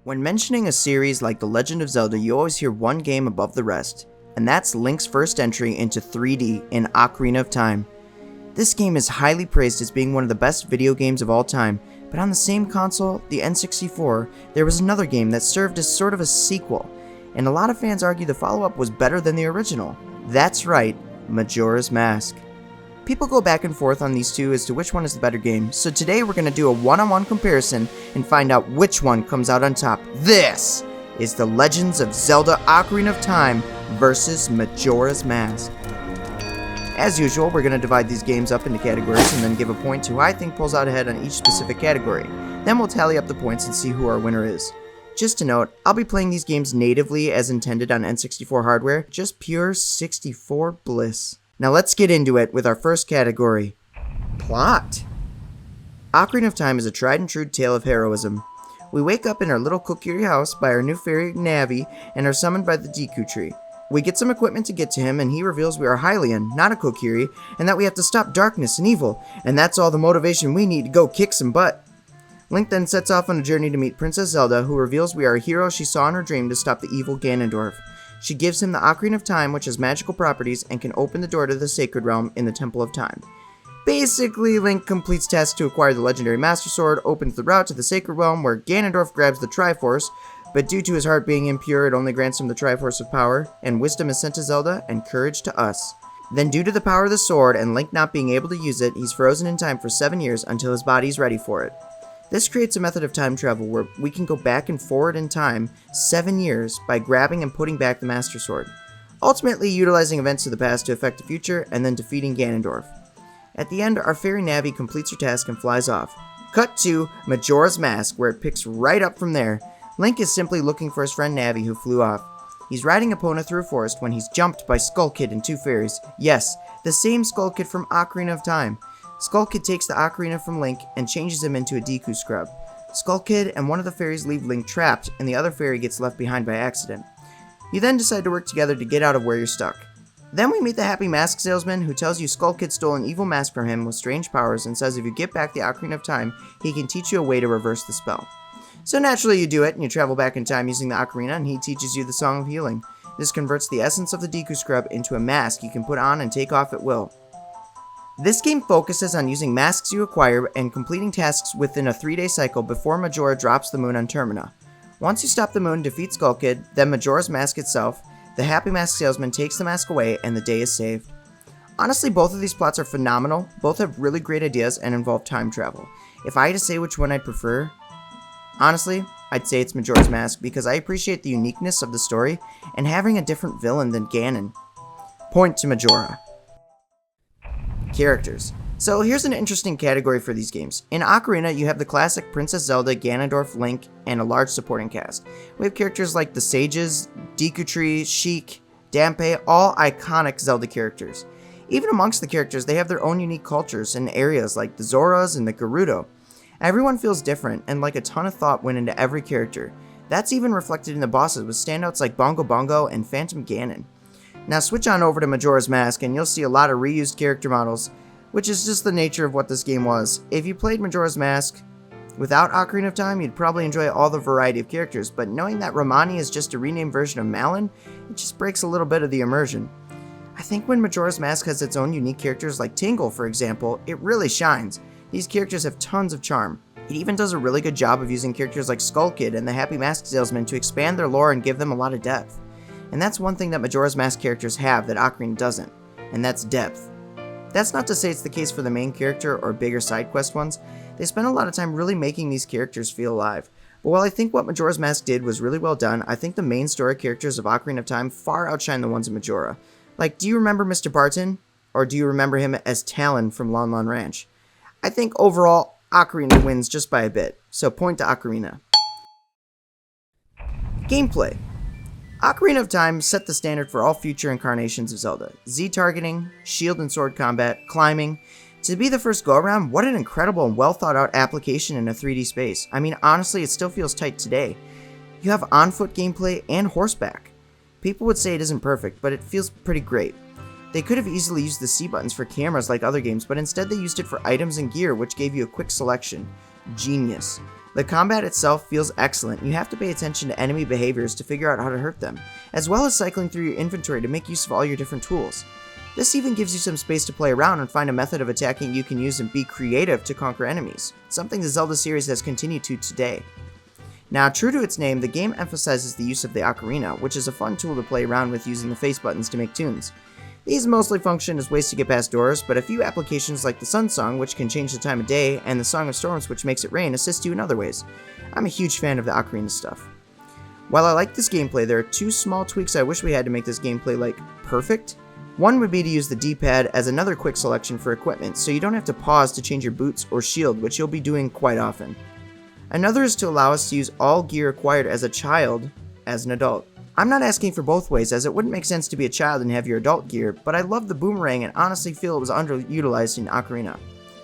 When mentioning a series like The Legend of Zelda, you always hear one game above the rest, and that's Link's first entry into 3D in Ocarina of Time. This game is highly praised as being one of the best video games of all time, but on the same console, the N64, there was another game that served as sort of a sequel, and a lot of fans argue the follow-up was better than the original. That's right, Majora's Mask. People go back and forth on these two as to which one is the better game, so today we're going to do a one-on-one comparison and find out which one comes out on top. This is The Legends of Zelda Ocarina of Time versus Majora's Mask. As usual, we're going to divide these games up into categories and then give a point to who I think pulls out ahead on each specific category. Then we'll tally up the points and see who our winner is. Just to note, I'll be playing these games natively as intended on N64 hardware, just pure 64 bliss. Now let's get into it with our first category, plot. Ocarina of Time is a tried and true tale of heroism. We wake up in our little Kokiri house by our new fairy Navi and are summoned by the Deku Tree. We get some equipment to get to him and he reveals we are Hylian, not a Kokiri, and that we have to stop darkness and evil, and that's all the motivation we need to go kick some butt. Link then sets off on a journey to meet Princess Zelda, who reveals we are a hero she saw in her dream to stop the evil Ganondorf. She gives him the Ocarina of Time, which has magical properties and can open the door to the Sacred Realm in the Temple of Time. Basically, Link completes tasks to acquire the legendary Master Sword, opens the route to the Sacred Realm where Ganondorf grabs the Triforce, but due to his heart being impure, it only grants him the Triforce of Power, and wisdom is sent to Zelda, and courage to us. Then due to the power of the sword and Link not being able to use it, he's frozen in time for 7 years until his body is ready for it. This creates a method of time travel where we can go back and forward in time 7 years by grabbing and putting back the Master Sword, ultimately utilizing events of the past to affect the future and then defeating Ganondorf. At the end, our fairy Navi completes her task and flies off. Cut to Majora's Mask, where it picks right up from there. Link is simply looking for his friend Navi, who flew off. He's riding Epona through a forest when he's jumped by Skull Kid and two fairies. Yes, the same Skull Kid from Ocarina of Time. Skull Kid takes the Ocarina from Link and changes him into a Deku Scrub. Skull Kid and one of the fairies leave Link trapped, and the other fairy gets left behind by accident. You then decide to work together to get out of where you're stuck. Then we meet the happy mask salesman who tells you Skull Kid stole an evil mask from him with strange powers and says if you get back the Ocarina of Time, he can teach you a way to reverse the spell. So naturally you do it, and you travel back in time using the Ocarina, and he teaches you the Song of Healing. This converts the essence of the Deku Scrub into a mask you can put on and take off at will. This game focuses on using masks you acquire and completing tasks within a 3-day cycle before Majora drops the moon on Termina. Once you stop the moon, defeat Skull Kid, then Majora's Mask itself, the happy mask salesman takes the mask away and the day is saved. Honestly, both of these plots are phenomenal, both have really great ideas and involve time travel. If I had to say which one I'd prefer, honestly, I'd say it's Majora's Mask because I appreciate the uniqueness of the story and having a different villain than Ganon. Point to Majora. Characters. So here's an interesting category for these games. In Ocarina, you have the classic Princess Zelda, Ganondorf, Link, and a large supporting cast. We have characters like the Sages, Deku Tree, Sheik, Dampé, all iconic Zelda characters. Even amongst the characters, they have their own unique cultures and areas like the Zoras and the Gerudo. Everyone feels different, and like a ton of thought went into every character. That's even reflected in the bosses with standouts like Bongo Bongo and Phantom Ganon. Now switch on over to Majora's Mask and you'll see a lot of reused character models, which is just the nature of what this game was. If you played Majora's Mask without Ocarina of Time, you'd probably enjoy all the variety of characters, but knowing that Romani is just a renamed version of Malon, it just breaks a little bit of the immersion. I think when Majora's Mask has its own unique characters like Tingle, for example, it really shines. These characters have tons of charm. It even does a really good job of using characters like Skull Kid and the Happy Mask Salesman to expand their lore and give them a lot of depth. And that's one thing that Majora's Mask characters have that Ocarina doesn't, and that's depth. That's not to say it's the case for the main character or bigger side quest ones. They spend a lot of time really making these characters feel alive. But while I think what Majora's Mask did was really well done, I think the main story characters of Ocarina of Time far outshine the ones in Majora. Like, do you remember Mr. Barton? Or do you remember him as Talon from Lon Lon Ranch? I think overall, Ocarina wins just by a bit, so point to Ocarina. Gameplay. Ocarina of Time set the standard for all future incarnations of Zelda. Z-targeting, shield and sword combat, climbing. To be the first go-around, what an incredible and well-thought-out application in a 3D space. I mean, honestly, it still feels tight today. You have on-foot gameplay and horseback. People would say it isn't perfect, but it feels pretty great. They could have easily used the C buttons for cameras like other games, but instead they used it for items and gear, which gave you a quick selection. Genius. The combat itself feels excellent. You have to pay attention to enemy behaviors to figure out how to hurt them, as well as cycling through your inventory to make use of all your different tools. This even gives you some space to play around and find a method of attacking you can use and be creative to conquer enemies, something the Zelda series has continued to today. Now, true to its name, the game emphasizes the use of the Ocarina, which is a fun tool to play around with using the face buttons to make tunes. These mostly function as ways to get past doors, but a few applications like the Sun Song, which can change the time of day, and the Song of Storms, which makes it rain, assist you in other ways. I'm a huge fan of the Ocarina stuff. While I like this gameplay, there are two small tweaks I wish we had to make this gameplay, perfect. One would be to use the D-pad as another quick selection for equipment, so you don't have to pause to change your boots or shield, which you'll be doing quite often. Another is to allow us to use all gear acquired as a child as an adult. I'm not asking for both ways, as it wouldn't make sense to be a child and have your adult gear, but I love the boomerang and honestly feel it was underutilized in Ocarina.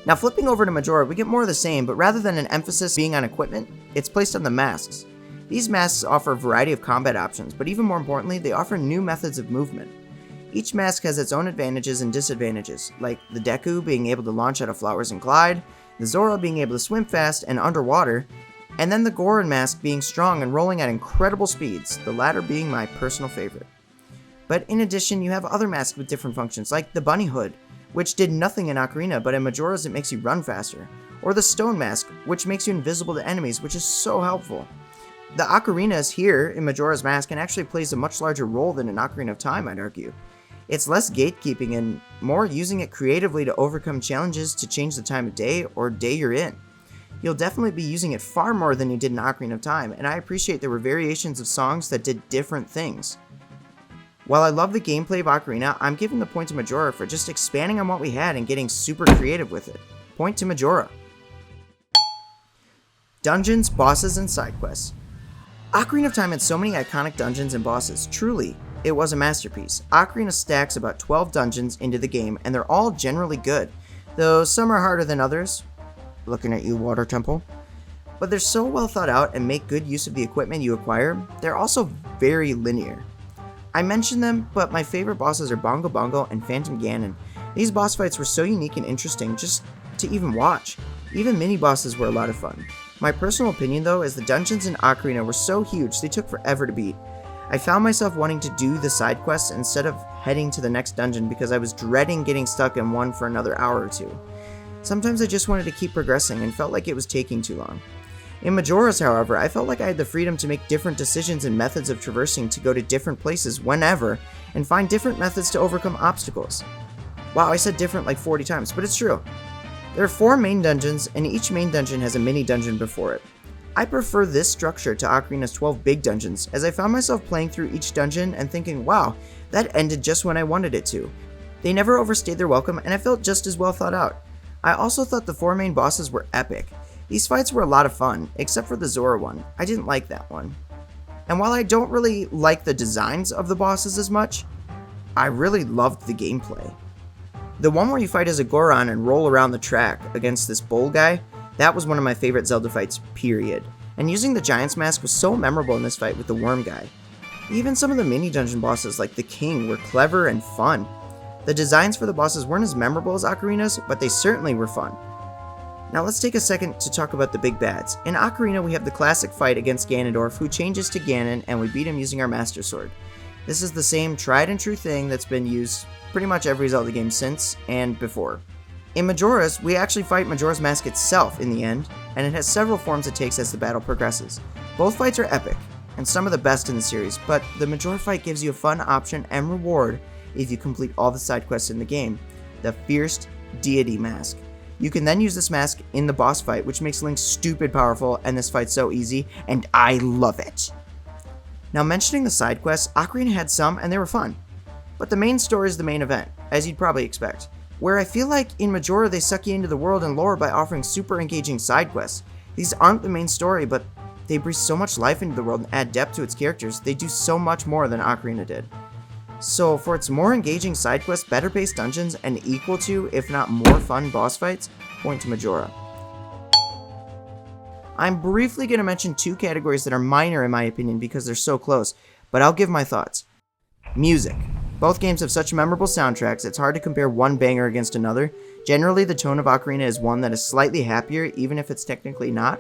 Now flipping over to Majora, we get more of the same, but rather than an emphasis being on equipment, it's placed on the masks. These masks offer a variety of combat options, but even more importantly, they offer new methods of movement. Each mask has its own advantages and disadvantages, like the Deku being able to launch out of flowers and glide, the Zora being able to swim fast and underwater, and then the Goron mask being strong and rolling at incredible speeds, the latter being my personal favorite. But in addition, you have other masks with different functions, like the Bunny Hood, which did nothing in Ocarina, but in Majora's it makes you run faster, or the Stone Mask, which makes you invisible to enemies, which is so helpful. The Ocarinas here in Majora's Mask and actually plays a much larger role than in Ocarina of Time, I'd argue. It's less gatekeeping and more using it creatively to overcome challenges to change the time of day or day you're in. You'll definitely be using it far more than you did in Ocarina of Time, and I appreciate there were variations of songs that did different things. While I love the gameplay of Ocarina, I'm giving the point to Majora for just expanding on what we had and getting super creative with it. Point to Majora. Dungeons, bosses, and side quests. Ocarina of Time had so many iconic dungeons and bosses. Truly, it was a masterpiece. Ocarina stacks about 12 dungeons into the game, and they're all generally good, though some are harder than others. Looking at you, Water Temple. But they're so well thought out and make good use of the equipment you acquire, they're also very linear. I mentioned them, but my favorite bosses are Bongo Bongo and Phantom Ganon. These boss fights were so unique and interesting just to even watch. Even mini bosses were a lot of fun. My personal opinion though is the dungeons in Ocarina were so huge they took forever to beat. I found myself wanting to do the side quests instead of heading to the next dungeon because I was dreading getting stuck in one for another hour or two. Sometimes I just wanted to keep progressing and felt like it was taking too long. In Majora's, however, I felt like I had the freedom to make different decisions and methods of traversing to go to different places whenever and find different methods to overcome obstacles. Wow, I said different like 40 times, but it's true. There are 4 main dungeons, and each main dungeon has a mini dungeon before it. I prefer this structure to Ocarina's 12 big dungeons, as I found myself playing through each dungeon and thinking, wow, that ended just when I wanted it to. They never overstayed their welcome, and I felt just as well thought out. I also thought the 4 main bosses were epic. These fights were a lot of fun, except for the Zora one. I didn't like that one. And while I don't really like the designs of the bosses as much, I really loved the gameplay. The one where you fight as a Goron and roll around the track against this bull guy, that was one of my favorite Zelda fights, period. And using the Giant's Mask was so memorable in this fight with the worm guy. Even some of the mini dungeon bosses like the King were clever and fun. The designs for the bosses weren't as memorable as Ocarina's, but they certainly were fun. Now let's take a second to talk about the big bads. In Ocarina we have the classic fight against Ganondorf, who changes to Ganon, and we beat him using our Master Sword. This is the same tried and true thing that's been used pretty much every Zelda game since and before. In Majora's, we actually fight Majora's Mask itself in the end, and it has several forms it takes as the battle progresses. Both fights are epic, and some of the best in the series, but the Majora fight gives you a fun option and reward if you complete all the side quests in the game, the Fierce Deity Mask. You can then use this mask in the boss fight, which makes Link stupid powerful, and this fight's so easy, and I love it. Now mentioning the side quests, Ocarina had some, and they were fun. But the main story is the main event, as you'd probably expect, where I feel like in Majora they suck you into the world and lore by offering super engaging side quests. These aren't the main story, but they breathe so much life into the world and add depth to its characters. They do so much more than Ocarina did. So for its more engaging side quests, better paced dungeons, and equal to, if not more fun boss fights, point to Majora. I'm briefly going to mention 2 categories that are minor in my opinion because they're so close, but I'll give my thoughts. Music. Both games have such memorable soundtracks, it's hard to compare one banger against another. Generally, the tone of Ocarina is one that is slightly happier, even if it's technically not.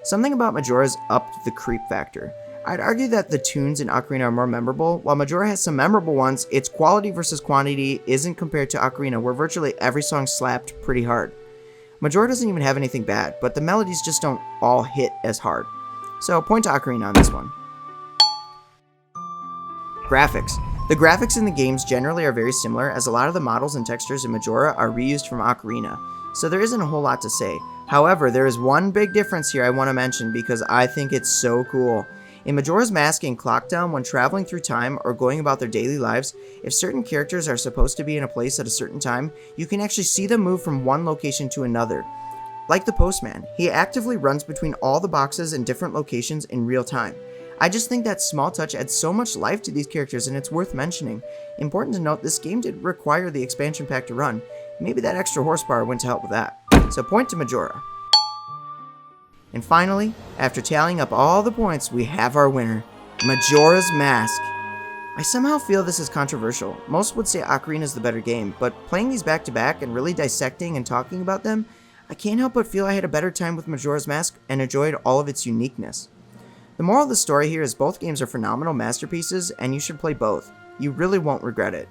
Something about Majora's upped the creep factor. I'd argue that the tunes in Ocarina are more memorable. While Majora has some memorable ones, its quality versus quantity isn't compared to Ocarina, where virtually every song slapped pretty hard. Majora doesn't even have anything bad, but the melodies just don't all hit as hard. So point to Ocarina on this one. Graphics. The graphics in the games generally are very similar, as a lot of the models and textures in Majora are reused from Ocarina, so there isn't a whole lot to say. However, there is one big difference here I want to mention because I think it's so cool. In Majora's Mask and Clocktown, when traveling through time or going about their daily lives, if certain characters are supposed to be in a place at a certain time, you can actually see them move from one location to another. Like the postman, he actively runs between all the boxes in different locations in real time. I just think that small touch adds so much life to these characters and it's worth mentioning. Important to note, this game did require the expansion pack to run. Maybe that extra horsepower went to help with that. So point to Majora. And finally, after tallying up all the points, we have our winner, Majora's Mask. I somehow feel this is controversial. Most would say Ocarina is the better game, but playing these back to back and really dissecting and talking about them, I can't help but feel I had a better time with Majora's Mask and enjoyed all of its uniqueness. The moral of the story here is both games are phenomenal masterpieces and you should play both. You really won't regret it.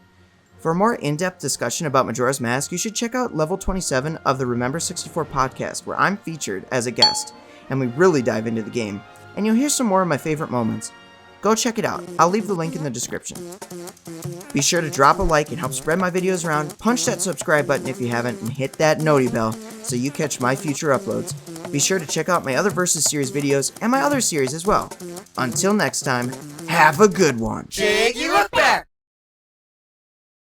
For a more in-depth discussion about Majora's Mask, you should check out level 27 of the Remember 64 podcast, where I'm featured as a guest, and we really dive into the game, and you'll hear some more of my favorite moments. Go check it out. I'll leave the link in the description. Be sure to drop a like and help spread my videos around, punch that subscribe button if you haven't, and hit that noti bell so you catch my future uploads. Be sure to check out my other Versus series videos and my other series as well. Until next time, have a good one. Shake you up.